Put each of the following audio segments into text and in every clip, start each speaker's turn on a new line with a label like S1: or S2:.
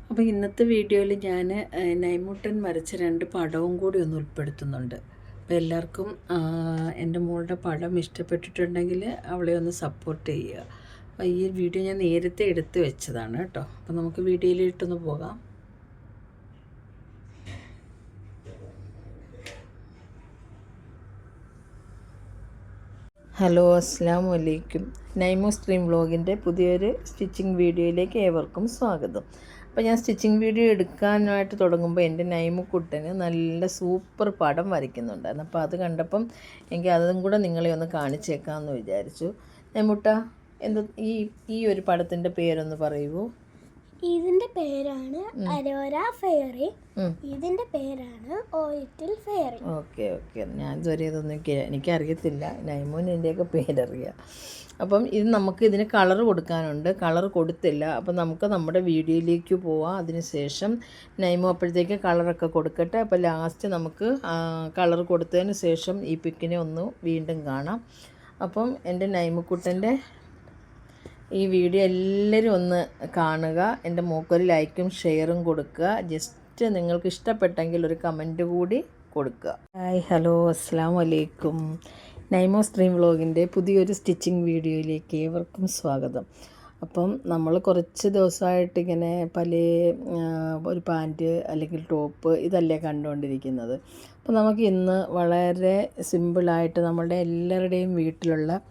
S1: അപ്പോൾ ഇന്നത്തെ വീഡിയോയിൽ ഞാൻ നൈമുട്ടൻ വരച്ച 2 പടവും കൂടി ഒന്ന് ഉൾപ്പെടുത്തുന്നുണ്ട്. അപ്പോൾ എല്ലാവർക്കും എൻ്റെ മോളുടെ പടം ഇഷ്ടപ്പെട്ടിട്ടുണ്ടെങ്കിൽ അവളെ ഒന്ന് സപ്പോർട്ട് ചെയ്യുക. അപ്പോൾ ഈ വീഡിയോ ഞാൻ നേരത്തെ എടുത്ത് വെച്ചതാണ് കേട്ടോ. അപ്പോൾ നമുക്ക് വീഡിയോയിലിട്ടൊന്ന് പോകാം. ഹലോ, അസ്സലാമു അലൈക്കും. നൈമോ സ്ട്രീം വ്ലോഗിൻ്റെ പുതിയൊരു സ്റ്റിച്ചിങ് വീഡിയോയിലേക്ക് ഏവർക്കും സ്വാഗതം. അപ്പോൾ ഞാൻ സ്റ്റിച്ചിങ് വീഡിയോ എടുക്കാനായിട്ട് തുടങ്ങുമ്പോൾ എൻ്റെ നൈമുക്കുട്ടന് നല്ല സൂപ്പർ പടം വരയ്ക്കുന്നുണ്ടായിരുന്നു. അപ്പോൾ അത് കണ്ടപ്പം എനിക്ക് അതും കൂടെ നിങ്ങളെ ഒന്ന് കാണിച്ചേക്കാമെന്ന് വിചാരിച്ചു. നൈമുട്ട, എന്താ ഈ ഒരു പടത്തിൻ്റെ പേരൊന്ന് പറയുമോ?
S2: ഇതിന്റെ പേരാണ് അരോര ഫെയറി. ഇതിന്റെ പേരാണ് ഓയിറ്റിൽ ഫെയറി.
S1: ഓക്കെ, ഞാൻ ഇതുവരെ ഇതൊന്നും എനിക്കറിയത്തില്ല. നൈമോന് എൻ്റെയൊക്കെ പേരറിയാം. അപ്പം ഇത് നമുക്ക് ഇതിന് കളർ കൊടുക്കാനുണ്ട്. കളർ കൊടുത്തില്ല. അപ്പം നമുക്ക് നമ്മുടെ വീഡിയോയിലേക്ക് പോവാം. അതിനുശേഷം നൈമോ അപ്പോഴത്തേക്ക് കളറൊക്കെ കൊടുക്കട്ടെ. അപ്പോൾ ലാസ്റ്റ് നമുക്ക് കളർ കൊടുത്തതിന് ശേഷം ഈ പിക്കിനെ ഒന്ന് വീണ്ടും കാണാം. അപ്പം എൻ്റെ നൈമുക്കുട്ടൻ്റെ ഈ വീഡിയോ എല്ലാവരും ഒന്ന് കാണുക. എൻ്റെ മോക്കൊരു ലൈക്കും ഷെയറും കൊടുക്കുക. ജസ്റ്റ് നിങ്ങൾക്ക് ഇഷ്ടപ്പെട്ടെങ്കിൽ ഒരു കമൻറ്റ് കൂടി കൊടുക്കുക. ഹായ്, ഹലോ, അസ്സലാമു അലൈക്കും. നൈമോ സ്ട്രീം വ്ലോഗിൻ്റെ പുതിയൊരു സ്റ്റിച്ചിങ് വീഡിയോയിലേക്ക് ഏവർക്കും സ്വാഗതം. അപ്പം നമ്മൾ കുറച്ച് ദിവസമായിട്ട് ഇങ്ങനെ ഒരു പാൻറ്റ് അല്ലെങ്കിൽ ടോപ്പ് ഇതല്ലേ കണ്ടുകൊണ്ടിരിക്കുന്നത്. അപ്പോൾ നമുക്ക് ഇന്ന് വളരെ സിമ്പിളായിട്ട് നമ്മളുടെ എല്ലാവരുടെയും വീട്ടിലുള്ള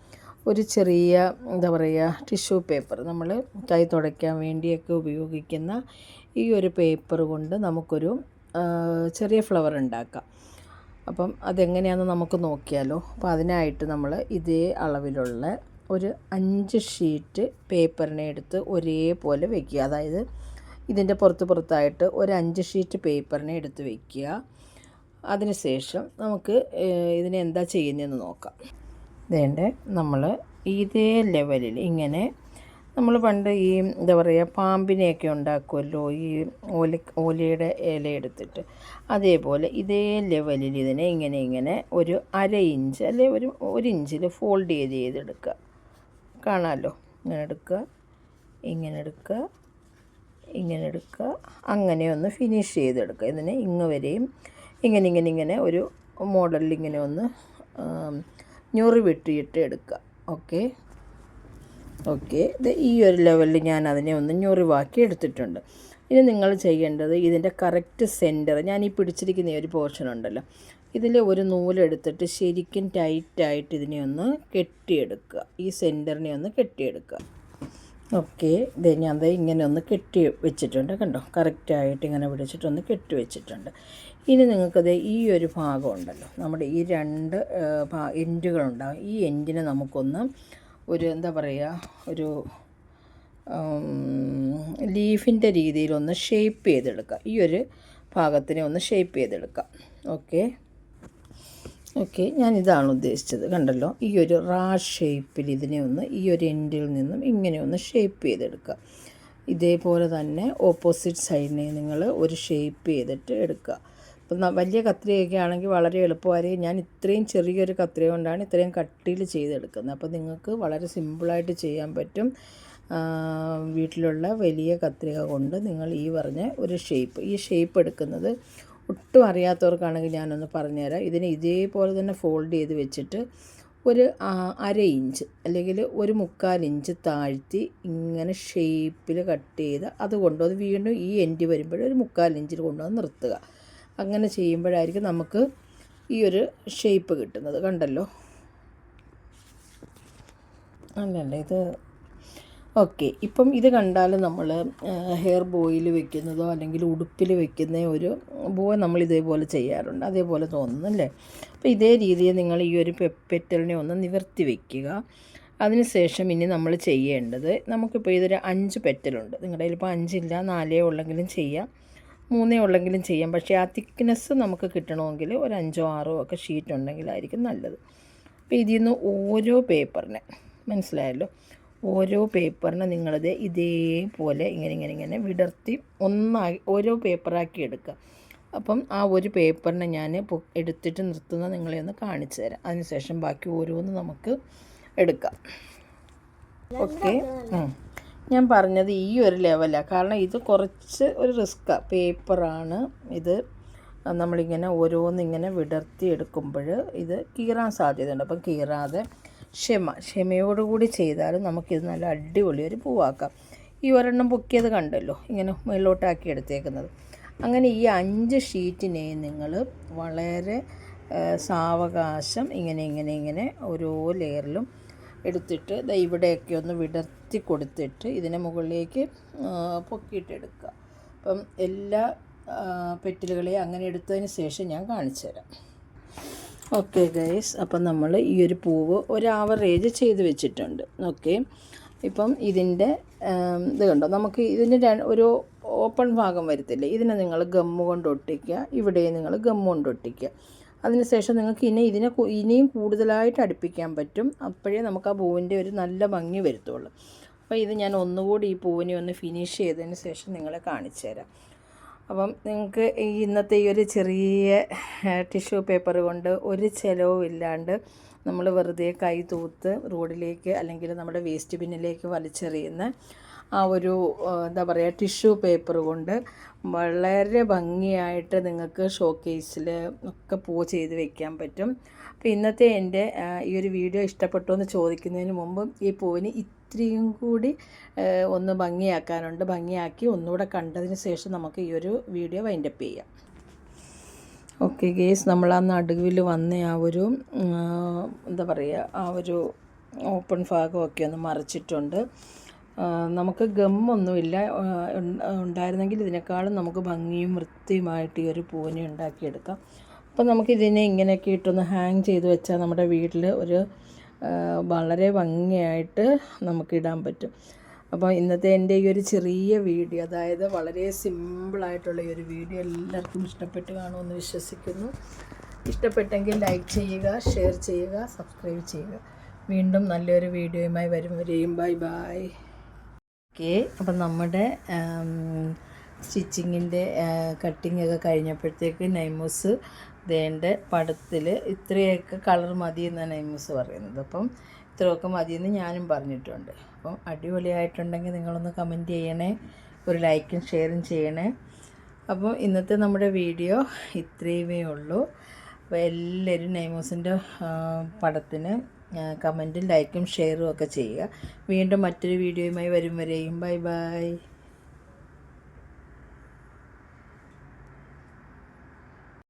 S1: ഒരു ചെറിയ എന്താ പറയുക ടിഷ്യൂ പേപ്പർ, നമ്മൾ കൈ തുടയ്ക്കാൻ വേണ്ടിയൊക്കെ ഉപയോഗിക്കുന്ന ഈ ഒരു പേപ്പർ കൊണ്ട് നമുക്കൊരു ചെറിയ ഫ്ലവർ ഉണ്ടാക്കാം. അപ്പം അതെങ്ങനെയാണെന്ന് നമുക്ക് നോക്കിയാലോ. അപ്പോൾ അതിനായിട്ട് നമ്മൾ ഇതേ അളവിലുള്ള ഒരു 5 ഷീറ്റ് പേപ്പറിനെ എടുത്ത് ഒരേപോലെ വയ്ക്കുക. അതായത് ഇതിൻ്റെ പുറത്തായിട്ട് ഒരു 5 ഷീറ്റ് പേപ്പറിനെ എടുത്ത് വയ്ക്കുക. അതിനുശേഷം നമുക്ക് ഇതിനെ എന്താ ചെയ്യുന്നതെന്ന് നോക്കാം. വേണ്ട, നമ്മൾ ഇതേ ലെവലിൽ ഇങ്ങനെ നമ്മൾ പണ്ട് ഈ എന്താ പറയുക പാമ്പിനെയൊക്കെ ഉണ്ടാക്കുമല്ലോ, ഈ ഓലയുടെ ഇല എടുത്തിട്ട്, അതേപോലെ ഇതേ ലെവലിൽ ഇതിനെ ഇങ്ങനെ ഒരു 1/2 ഇഞ്ച് അല്ലെ ഒരു ഇഞ്ചിൽ ഫോൾഡ് ചെയ്തെടുക്കുക. കാണാമല്ലോ, ഇങ്ങനെ എടുക്കുക, അങ്ങനെ ഒന്ന് ഫിനിഷ് ചെയ്തെടുക്കുക. ഇതിനെ വരെയും ഇങ്ങനെ ഒരു മോഡലിൽ ഇങ്ങനെ ഒന്ന് ഞൊറി വെട്ടിയിട്ട് എടുക്കുക. ഓക്കെ, ഇത് ഈ ഒരു ലെവലിൽ ഞാൻ അതിനെ ഒന്ന് ഞൊറിവാക്കി എടുത്തിട്ടുണ്ട്. ഇനി നിങ്ങൾ ചെയ്യേണ്ടത് ഇതിൻ്റെ കറക്റ്റ് സെൻറ്റർ, ഞാൻ ഈ പിടിച്ചിരിക്കുന്ന ഈ ഒരു പോർഷൻ ഉണ്ടല്ലോ, ഇതിൽ ഒരു നൂലെടുത്തിട്ട് ശരിക്കും ടൈറ്റായിട്ട് ഇതിനെ ഒന്ന് കെട്ടിയെടുക്കുക. ഈ സെൻറ്ററിനെ ഒന്ന് കെട്ടിയെടുക്കുക. ഓക്കെ, ഇത് ഞാൻ ഇങ്ങനെ ഒന്ന് കെട്ടി വെച്ചിട്ടുണ്ട്. കണ്ടോ, കറക്റ്റായിട്ട് ഇങ്ങനെ പിടിച്ചിട്ടൊന്ന് കെട്ടി വെച്ചിട്ടുണ്ട്. ഇനി നിങ്ങൾക്കത് ഈ ഒരു ഭാഗം ഉണ്ടല്ലോ, നമ്മുടെ ഈ 2 എൻഡുകളുണ്ടാകും. ഈ എൻഡിനെ നമുക്കൊന്ന് ഒരു എന്താ പറയുക ഒരു ലീഫിൻ്റെ രീതിയിലൊന്ന് ഷേപ്പ് ചെയ്തെടുക്കാം. ഈ ഒരു ഭാഗത്തിനെ ഒന്ന് ഷേപ്പ് ചെയ്തെടുക്കാം. ഓക്കെ, ഞാനിതാണ് ഉദ്ദേശിച്ചത്. കണ്ടല്ലോ, ഈ ഒരു ഷേപ്പിൽ ഇതിനെ ഒന്ന് ഈ ഒരു എൻഡിൽ നിന്നും ഇങ്ങനെ ഒന്ന് ഷേപ്പ് ചെയ്തെടുക്കുക. ഇതേപോലെ തന്നെ ഓപ്പോസിറ്റ് സൈഡിനെ നിങ്ങൾ ഒരു ഷേപ്പ് ചെയ്തിട്ട് എടുക്കുക. ഇപ്പം വലിയ കത്രികയൊക്കെ ആണെങ്കിൽ വളരെ എളുപ്പമായിരിക്കും. ഞാൻ ഇത്രയും ചെറിയൊരു കത്രിക കൊണ്ടാണ് ഇത്രയും കട്ടിയിൽ ചെയ്തെടുക്കുന്നത്. അപ്പോൾ നിങ്ങൾക്ക് വളരെ സിമ്പിളായിട്ട് ചെയ്യാൻ പറ്റും. വീട്ടിലുള്ള വലിയ കത്രിക കൊണ്ട് നിങ്ങൾ ഈ പറഞ്ഞ ഒരു ഷേപ്പ് എടുക്കുന്നത് ഒട്ടും അറിയാത്തവർക്കാണെങ്കിൽ ഞാനൊന്ന് പറഞ്ഞുതരാം. ഇതിനെ ഇതേപോലെ തന്നെ ഫോൾഡ് ചെയ്ത് വെച്ചിട്ട് ഒരു 1/2 ഇഞ്ച് അല്ലെങ്കിൽ ഒരു 1/4 ഇഞ്ച് താഴ്ത്തി ഇങ്ങനെ ഷേപ്പിൽ കട്ട് ചെയ്ത് അത് വീണ്ടും ഈ എൻഡ് വരുമ്പോൾ ഒരു 1/4 ഇഞ്ചിൽ കൊണ്ടുവന്ന് നിർത്തുക. അങ്ങനെ ചെയ്യുമ്പോഴായിരിക്കും നമുക്ക് ഈ ഒരു ഷേപ്പ് കിട്ടുന്നത്. കണ്ടല്ലോ, അല്ലല്ല ഇത് ഓക്കെ. ഇപ്പം ഇത് കണ്ടാൽ നമ്മൾ ഹെയർ ബോയിൽ വെക്കുന്നതോ അല്ലെങ്കിൽ ഉടുപ്പിൽ വെക്കുന്ന ഒരു ബോ നമ്മൾ ഇതേപോലെ ചെയ്യാറുണ്ട്, അതേപോലെ തോന്നുന്നല്ലേ. അപ്പോൾ ഇതേ രീതിയിൽ നിങ്ങൾ ഈ ഒരു പെറ്റലിനെ ഒന്ന് നിവർത്തി വയ്ക്കുക. അതിനുശേഷം ഇനി നമ്മൾ ചെയ്യേണ്ടത്, നമുക്കിപ്പോൾ ഇതൊരു 5 പെറ്റലുണ്ട്. നിങ്ങളുടെ കയ്യിൽ ഇപ്പോൾ 5 ഇല്ല, 4 ഉള്ളെങ്കിലും ചെയ്യാം, 3 ഉള്ളെങ്കിലും ചെയ്യാം. പക്ഷേ ആ തിക്നെസ് നമുക്ക് കിട്ടണമെങ്കിൽ ഒരു 5 6 ഒക്കെ ഷീറ്റ് ഉണ്ടെങ്കിലായിരിക്കും നല്ലത്. അപ്പോൾ ഇതിൽ നിന്ന് ഓരോ പേപ്പറിനെ മനസ്സിലായല്ലോ, ഓരോ പേപ്പറിനെ നിങ്ങളത് ഇതേപോലെ ഇങ്ങനെ വിടർത്തി ഓരോ പേപ്പറാക്കി എടുക്കുക. അപ്പം ആ ഒരു പേപ്പറിനെ ഞാൻ എടുത്തിട്ട് നിർത്തുന്നത് നിങ്ങളെ ഒന്ന് കാണിച്ചു തരാം. അതിനുശേഷം ബാക്കി ഓരോന്ന് നമുക്ക് എടുക്കാം. ഓക്കെ. ഞാൻ പറഞ്ഞത് ഈ ഒരു ലെവലാണ്, കാരണം ഇത് കുറച്ച് ഒരു റിസ്ക്കാണ്. പേപ്പറാണ് ഇത്. നമ്മളിങ്ങനെ ഓരോന്നിങ്ങനെ വിടർത്തി എടുക്കുമ്പോൾ ഇത് കീറാൻ സാധ്യതയുണ്ട്. അപ്പം കീറാതെ ക്ഷമയോടുകൂടി ചെയ്താലും നമുക്കിത് നല്ല അടിപൊളി ഒരു പൂവാക്കാം. ഈ ഒരെണ്ണം പൊക്കിയത് കണ്ടല്ലോ, ഇങ്ങനെ മുകളിലോട്ടാക്കി എടുത്തേക്കുന്നത്. അങ്ങനെ ഈ 5 ഷീറ്റിനെയും നിങ്ങൾ വളരെ സാവകാശം ഇങ്ങനെ ഓരോ ലെയറിലും എടുത്തിട്ട് ഇവിടെയൊക്കെ ഒന്ന് വിടർത്തി കൊടുത്തിട്ട് ഇതിനെ മുകളിലേക്ക് പൊക്കിയിട്ടെടുക്കുക. അപ്പം എല്ലാ പെറ്റലുകളെയും അങ്ങനെ എടുത്തതിന് ശേഷം ഞാൻ കാണിച്ചു തരാം. ഓക്കെ ഗൈസ്, അപ്പം നമ്മൾ ഈ ഒരു പൂവ് ഒരു ആവറേജ് ചെയ്ത് വെച്ചിട്ടുണ്ട്. ഓക്കെ, ഇപ്പം ഇതിൻ്റെ ഇത് കണ്ടോ, നമുക്ക് ഇതിന് ഒരു ഓപ്പൺ ഭാഗം വരത്തില്ലേ, ഇതിനെ നിങ്ങൾ ഗമ്മ് കൊണ്ട് ഒട്ടിക്കുക. ഇവിടെ നിങ്ങൾ ഗമ്മ് കൊണ്ട് ഒട്ടിക്കുക. അതിനുശേഷം നിങ്ങൾക്ക് ഇനിയും കൂടുതലായിട്ട് അടുപ്പിക്കാൻ പറ്റും. അപ്പോഴേ നമുക്ക് ആ പൂവിൻ്റെ ഒരു നല്ല ഭംഗി വരുത്തുള്ളൂ. അപ്പോൾ ഇത് ഞാൻ ഒന്നുകൂടി ഈ പൂവിനെ ഒന്ന് ഫിനിഷ് ചെയ്തതിന് ശേഷം നിങ്ങളെ കാണിച്ചു തരാം. അപ്പം നിങ്ങൾക്ക് ഇന്നത്തെ ഈ ഒരു ചെറിയ ടിഷ്യൂ പേപ്പർ കൊണ്ട് ഒരു ചിലവും ഇല്ലാണ്ട് നമ്മൾ വെറുതെ കൈ തൂത്ത് റോഡിലേക്ക് അല്ലെങ്കിൽ നമ്മുടെ വേസ്റ്റ് ബിന്നിലേക്ക് വലിച്ചെറിയുന്ന ആ ഒരു എന്താ പറയുക ടിഷ്യൂ പേപ്പർ കൊണ്ട് വളരെ ഭംഗിയായിട്ട് നിങ്ങൾക്ക് ഷോക്കേസിൽ ഒക്കെ പൂ ചെയ്ത് വെക്കാൻ പറ്റും. അപ്പോൾ ഇന്നത്തെ എൻ്റെ ഈ ഒരു വീഡിയോ ഇഷ്ടപ്പെട്ടോ എന്ന് ചോദിക്കുന്നതിന് മുമ്പ് ഈ പൂവിന് ഇത്രയും കൂടി ഒന്ന് ഭംഗിയാക്കാനുണ്ട്. ഭംഗിയാക്കി ഒന്നുകൂടെ കണ്ടതിന് ശേഷം നമുക്ക് ഈ ഒരു വീഡിയോ വൈൻഡപ്പ് ചെയ്യാം. ഓക്കെ ഗേസ്, നമ്മൾ ആ നടുവിൽ വന്ന ആ ഒരു എന്താ പറയുക ആ ഒരു ഓപ്പൺ ഭാഗമൊക്കെ ഒന്ന് മറിച്ചിട്ടുണ്ട്. നമുക്ക് ഗമ്മൊന്നുമില്ല, ഉണ്ടായിരുന്നെങ്കിൽ ഇതിനേക്കാളും നമുക്ക് ഭംഗിയും വൃത്തിയുമായിട്ട് ഈ ഒരു പൂവിനെ ഉണ്ടാക്കിയെടുക്കാം. അപ്പം നമുക്കിതിനെ ഇങ്ങനെയൊക്കെ ഇട്ടൊന്ന് ഹാങ് ചെയ്ത് വെച്ചാൽ നമ്മുടെ വീട്ടിൽ ഒരു വളരെ ഭംഗിയായിട്ട് നമുക്കിടാൻ പറ്റും. അപ്പോൾ ഇന്നത്തെ എൻ്റെ ഈ ഒരു ചെറിയ വീഡിയോ, അതായത് വളരെ സിമ്പിളായിട്ടുള്ള ഈ ഒരു വീഡിയോ എല്ലാവർക്കും ഇഷ്ടപ്പെട്ട് കാണുമെന്ന് വിശ്വസിക്കുന്നു. ഇഷ്ടപ്പെട്ടെങ്കിൽ ലൈക്ക് ചെയ്യുക, ഷെയർ ചെയ്യുക, സബ്സ്ക്രൈബ് ചെയ്യുക. വീണ്ടും നല്ലൊരു വീഡിയോയുമായി വരെയും ബൈ ബൈ. ഓക്കെ, അപ്പം നമ്മുടെ സ്റ്റിച്ചിങ്ങിൻ്റെ കട്ടിങ്ങൊക്കെ കഴിഞ്ഞപ്പോഴത്തേക്ക് നൈമൂസ് ദേൻ്റെ പടത്തിൽ ഇത്രയൊക്കെ കളർ മതി എന്നാണ് നൈമൂസ് പറയുന്നത്. അപ്പം ഇത്രയൊക്കെ മതിയെന്ന് ഞാനും പറഞ്ഞിട്ടുണ്ട്. അപ്പം അടിപൊളിയായിട്ടുണ്ടെങ്കിൽ നിങ്ങളൊന്ന് കമൻറ്റ് ചെയ്യണേ, ഒരു ലൈക്കും ഷെയറും ചെയ്യണേ. അപ്പോൾ ഇന്നത്തെ നമ്മുടെ വീഡിയോ ഇത്രയുമേ ഉള്ളൂ. അപ്പോൾ എല്ലാവരും നൈമൂസിൻ്റെ പടത്തിന് കമൻറ്റും ലൈക്കും ഷെയറും ഒക്കെ ചെയ്യുക. വീണ്ടും മറ്റൊരു വീഡിയോയുമായി വരെയും ബൈ ബൈ.